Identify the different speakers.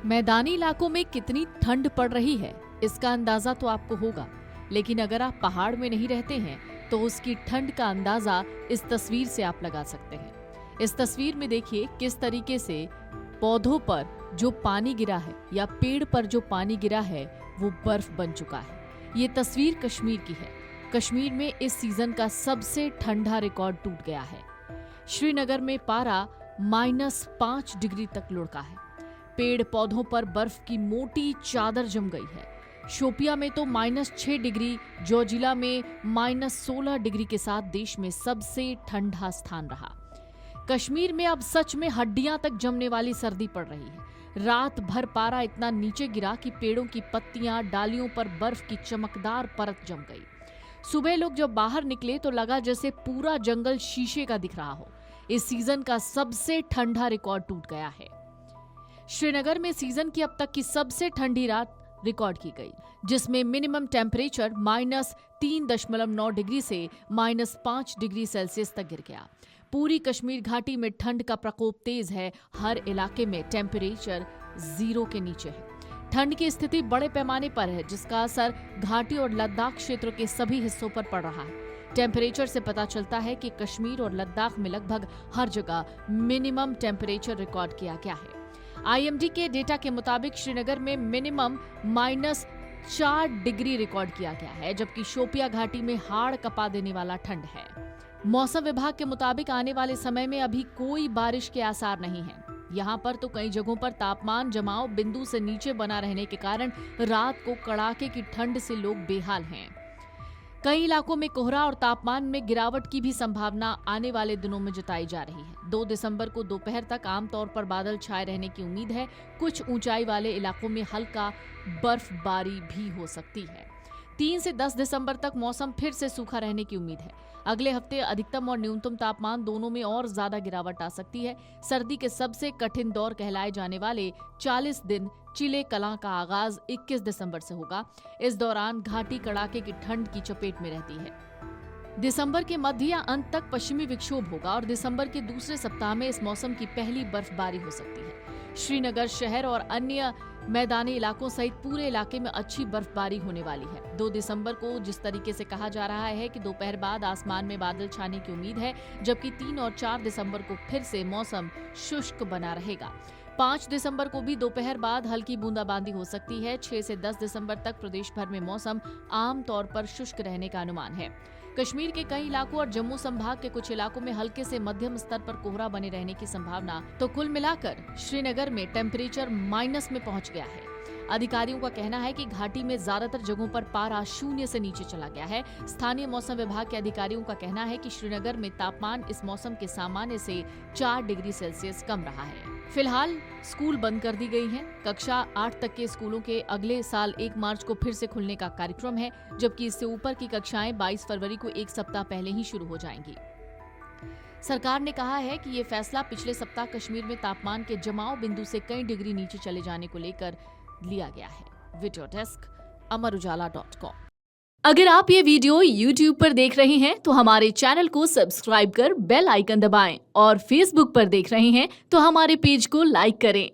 Speaker 1: मैदानी इलाकों में कितनी ठंड पड़ रही है इसका अंदाजा तो आपको होगा, लेकिन अगर आप पहाड़ में नहीं रहते हैं तो उसकी ठंड का अंदाजा इस तस्वीर से आप लगा सकते हैं। इस तस्वीर में देखिए किस तरीके से पौधों पर जो पानी गिरा है या पेड़ पर जो पानी गिरा है वो बर्फ बन चुका है। ये तस्वीर कश्मीर की है। कश्मीर में इस सीजन का सबसे ठंडा रिकॉर्ड टूट गया है। श्रीनगर में पारा -5 डिग्री तक लुढ़का है। पेड़ पौधों पर बर्फ की मोटी चादर जम गई है। शोपिया में तो -6 डिग्री, जोजिला में -16 डिग्री के साथ देश में सबसे ठंडा स्थान रहा। कश्मीर में अब सच में हड्डियां तक जमने वाली सर्दी पड़ रही है। रात भर पारा इतना नीचे गिरा कि पेड़ों की पत्तियां, डालियों पर बर्फ की चमकदार परत जम गई। सुबह लोग जब बाहर निकले तो लगा जैसे पूरा जंगल शीशे का दिख रहा हो। इस सीजन का सबसे ठंडा रिकॉर्ड टूट गया है। श्रीनगर में सीजन की अब तक की सबसे ठंडी रात रिकॉर्ड की गई, जिसमें मिनिमम टेम्परेचर -3.9 डिग्री से -5 डिग्री सेल्सियस तक गिर गया। पूरी कश्मीर घाटी में ठंड का प्रकोप तेज है। हर इलाके में टेम्परेचर 0 के नीचे है। ठंड की स्थिति बड़े पैमाने पर है, जिसका असर घाटी और लद्दाख क्षेत्र के सभी हिस्सों पर पड़ रहा है। टेम्परेचर से पता चलता है कि कश्मीर और लद्दाख में लगभग हर जगह मिनिमम टेम्परेचर रिकॉर्ड किया गया है। IMD के डेटा के मुताबिक श्रीनगर में मिनिमम -4 डिग्री रिकॉर्ड किया गया है, जबकि शोपिया घाटी में हाड़ कपा देने वाला ठंड है। मौसम विभाग के मुताबिक आने वाले समय में अभी कोई बारिश के आसार नहीं है। यहाँ पर तो कई जगहों पर तापमान जमाव बिंदु से नीचे बना रहने के कारण रात को कड़ाके की ठंड से लोग बेहाल हैं। कई इलाकों में कोहरा और तापमान में गिरावट की भी संभावना आने वाले दिनों में जताई जा रही है। 2 दिसंबर को दोपहर तक आमतौर पर बादल छाए रहने की उम्मीद है। कुछ ऊंचाई वाले इलाकों में हल्का बर्फबारी भी हो सकती है। 3 से 10 दिसंबर तक मौसम फिर से सूखा रहने की उम्मीद है। अगले हफ्ते अधिकतम और न्यूनतम तापमान दोनों में और ज्यादा गिरावट आ सकती है। सर्दी के सबसे कठिन दौर कहलाए जाने वाले 40 दिन चिले कलां का आगाज 21 दिसंबर से होगा। इस दौरान घाटी कड़ाके की ठंड की चपेट में रहती है। दिसंबर के मध्य या अंत तक पश्चिमी विक्षोभ होगा और दिसंबर के दूसरे सप्ताह में इस मौसम की पहली बर्फबारी हो सकती है। श्रीनगर शहर और अन्य मैदानी इलाकों सहित पूरे इलाके में अच्छी बर्फबारी होने वाली है। 2 दिसंबर को जिस तरीके से कहा जा रहा है कि दोपहर बाद आसमान में बादल छाने की उम्मीद है, जबकि 3 और 4 दिसंबर को फिर से मौसम शुष्क बना रहेगा। 5 दिसंबर को भी दोपहर बाद हल्की बूंदाबांदी हो सकती है। 6 से 10 दिसंबर तक प्रदेश भर में मौसम आमतौर पर शुष्क रहने का अनुमान है। कश्मीर के कई इलाकों और जम्मू संभाग के कुछ इलाकों में हल्के से मध्यम स्तर पर कोहरा बने रहने की संभावना। तो कुल मिलाकर श्रीनगर में टेम्परेचर माइनस में पहुंच गया है। अधिकारियों का कहना है कि घाटी में ज्यादातर जगहों पर पारा 0 से नीचे चला गया है। स्थानीय मौसम विभाग के अधिकारियों का कहना है कि श्रीनगर में तापमान इस मौसम के सामान्य से 4 डिग्री सेल्सियस कम रहा है। फिलहाल स्कूल बंद कर दी गई हैं। कक्षा 8 तक के स्कूलों के अगले साल 1 मार्च को फिर से खुलने का कार्यक्रम है, जबकि इससे ऊपर की कक्षाएं 22 फरवरी को 1 सप्ताह पहले ही शुरू हो जाएंगी। सरकार ने कहा है कि ये फैसला पिछले सप्ताह कश्मीर में तापमान के जमाव बिंदु से कई डिग्री नीचे चले जाने को लेकर लिया गया है। Video desk amarujala.com। अगर आप ये वीडियो YouTube पर देख रहे हैं तो हमारे चैनल को सब्सक्राइब कर बेल आइकन दबाएं और Facebook पर देख रहे हैं तो हमारे पेज को लाइक करें।